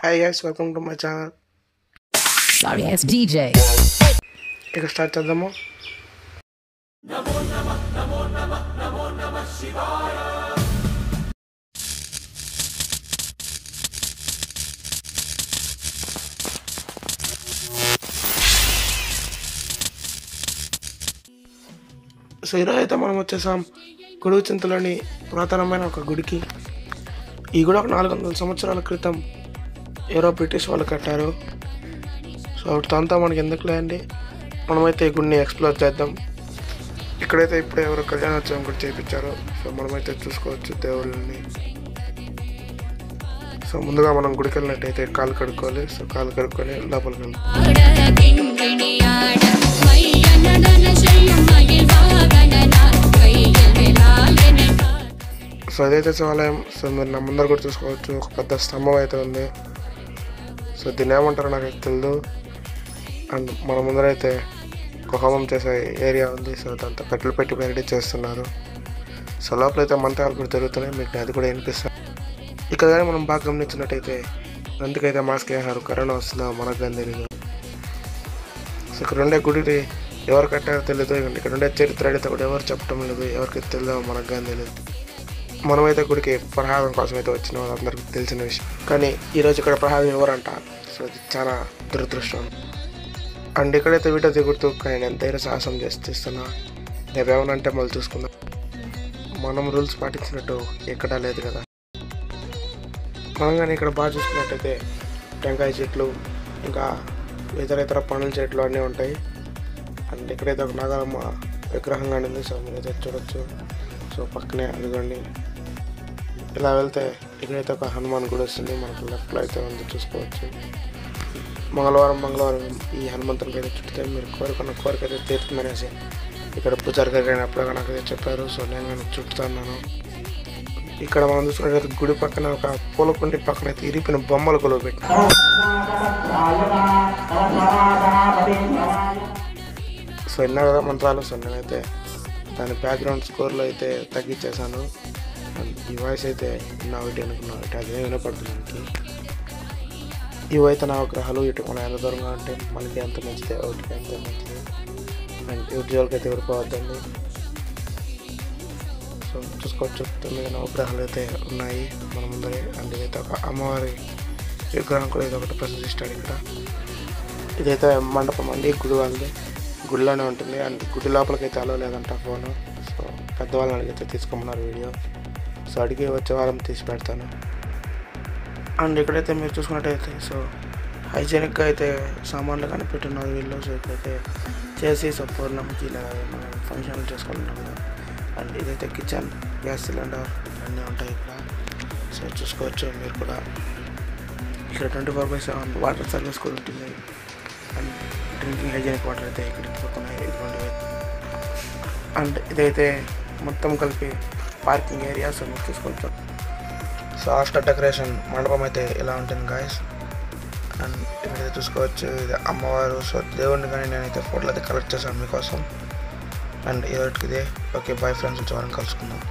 Hi guys, welcome to my channel. Sorry ass DJ. ఇక start చేద్దాము. So ఈరోజు అయితే మనం వచ్చేసాం గుడిచింతలోని పురాతనమైన ఒక గుడికి. ఈ గుడి ఒక 400 సంవత్సరాల క్రితం ఎవరో బ్రిటిష్ వాళ్ళు కట్టారు. సో దాంతో మనకి ఎందుకులే అండి, మనమైతే ఈ గుడిని ఎక్స్ప్లోర్ చేద్దాం. ఇక్కడైతే ఇప్పుడు ఎవరో కళ్యాణోత్సవం కూడా చేయించారు. సో మనమైతే చూసుకోవచ్చు దేవుళ్ళని. సో ముందుగా మనం గుడికి వెళ్ళినట్టయితే కాలు కడుక్కోవాలి. సో కాలు కడుక్కొని లోపలికి వెళ్ళాలి. సో అదైతే శివాలయం. సో మీరు నా ముందర కూడా చూసుకోవచ్చు, ఒక పెద్ద స్తంభం అయితే ఉంది. సో దీన్ని ఏమంటారో నాకు తెలియదు. అండ్ మన ముందర అయితే ఒక హోమం చేసే ఏరియా ఉంది. సో దాంతో కట్టెలు పెట్టి రెడీ చేస్తున్నారు. సో లోపలైతే మంత్రాలు కూడా జరుగుతున్నాయి, మీకు అది కూడా వినిపిస్తాయి. ఇక్కడ కానీ మనం బాగా గమనించినట్టయితే అందుకైతే మాస్క్ వేసారు. కరోనా వస్తుందో మనకు కానీ తెలియదు. సో ఇక్కడ ఉండే గుడి ఎవరు కట్టారో తెలియదు. ఇక్కడ ఉండే చరిత్ర అయితే కూడా ఎవరు చెప్పడం లేదు, ఎవరికి తెలియదో మనకు కానీ తెలియదు. మనమైతే గుడికి ప్రసాదం కోసం అయితే వచ్చిన వాళ్ళందరికీ తెలిసిన విషయం. కానీ ఈరోజు ఇక్కడ ప్రసాదం ఎవరంట. సో అది చాలా దురదృష్టం. అండ్ ఇక్కడైతే వీడియో దిగుతూ నేను ఎంతైనా సాహసం చేస్తున్నా. రేపు ఏమనంటే మళ్ళీ చూసుకుందాం. మనం రూల్స్ పాటించినట్టు ఎక్కడా లేదు కదా. మనం కానీ ఇక్కడ బాగా చూసుకున్నట్టయితే టెంకాయ చెట్లు, ఇంకా ఇతర పండ్ల చెట్లు అన్నీ ఉంటాయి. అండ్ ఇక్కడైతే ఒక నాగమ్మ విగ్రహం కానీ ఉంది. సో మీరైతే చూడొచ్చు. సో పక్కనే అదిగోండి. ఇలా వెళ్తే ఇక్కడైతే ఒక హనుమాన్ గుడి వస్తుంది. మనకు లెఫ్ట్లో అయితే ఉంది, చూసుకోవచ్చు. మంగళవారం ఈ హనుమంతునికి అయితే చుట్టితే మీరు కోరుకున్న కోరిక అయితే తీరుతుందనేసి ఇక్కడ పూజారి గారు కానీ అప్పుడు నాకైతే చెప్పారు. సో నేను కానీ చుట్టుతున్నాను. ఇక్కడ మనం చూసుకున్నట్లయితే గుడి పక్కన ఒక పూలకుండి పక్కన అయితే ఇరిపిన బొమ్మలు కొలువ పెట్టినారు. సో విన్నా కదా మంత్రాలు. సో నేనైతే దాని బ్యాక్గ్రౌండ్ స్కోర్లో అయితే తగ్గించేసాను. ఈ వాయిస్ అయితే నా ఒకటి అనుకున్నా, అదే వినపడుతుంది మనకి. ఇవైతే నా గ్రహాలు ఇటు మనం ఎంత దూరంగా ఉంటే మనకి ఎంత మంచిదే, ఒకటికి ఎంత మంచిది. అండ్ ఉద్యోగాలకి అయితే ఎవరిపోవద్దండి. సో చూసుకోవచ్చు 9 నవగ్రహాలు అయితే ఉన్నాయి మన ముందరే. అండ్ ఇదైతే ఒక అమ్మవారి విగ్రహం కూడా ఇది ఒకటి ప్రదర్శిస్తాడు ఇక్కడ. ఇదైతే మండపం అండి, గుడి వాళ్ళది. గుడిలోనే ఉంటుంది. అండ్ గుడి లోపలికి అయితే అలవ లేదంట ఫోను. సో పెద్దవాళ్ళని అడిగితే తీసుకోమన్నారు వీడియో. సో అడిగి వచ్చే వారం తీసి పెడతాను. అండ్ ఇక్కడైతే మీరు చూసుకున్నట్టయితే సో హైజీనిక్గా అయితే సామాన్లు కనిపెట్టున్నారు వీళ్ళు. సో ఇక్కడైతే చేసి సో పూర్ణంకి ఇలా మనం ఫంక్షన్లు చేసుకుంటున్నాం కదా. అండ్ ఇదైతే కిచెన్, గ్యాస్ సిలిండర్ అన్నీ ఉంటాయి ఇక్కడ. సో చూసుకోవచ్చు మీరు కూడా. ఇక్కడ 24/7 వాటర్ సర్వీస్ కూడా ఉంటుంది. అండ్ డ్రింకింగ్ హైజీనిక్ వాటర్ అయితే ఇక్కడ పడుతున్నాయి ఇటువంటివి. అండ్ ఇదైతే మొత్తం కలిపి పార్కింగ్ ఏరియా. సో మీరు చూసుకోవచ్చు. సో ఆఫ్టర్ డెకరేషన్ మండపం అయితే ఇలా ఉంటుంది గాయస్. అండ్ ఇక్కడైతే చూసుకోవచ్చు ఇది అమ్మవారు. సో దేవుడిని కానీ నేనైతే ఫోటోలు అయితే కలెక్ట్ చేశాను మీకోసం. అండ్ ఇదే ఓకే, బాయ్ ఫ్రెండ్స్, వచ్చే వారం కలుసుకుందాం.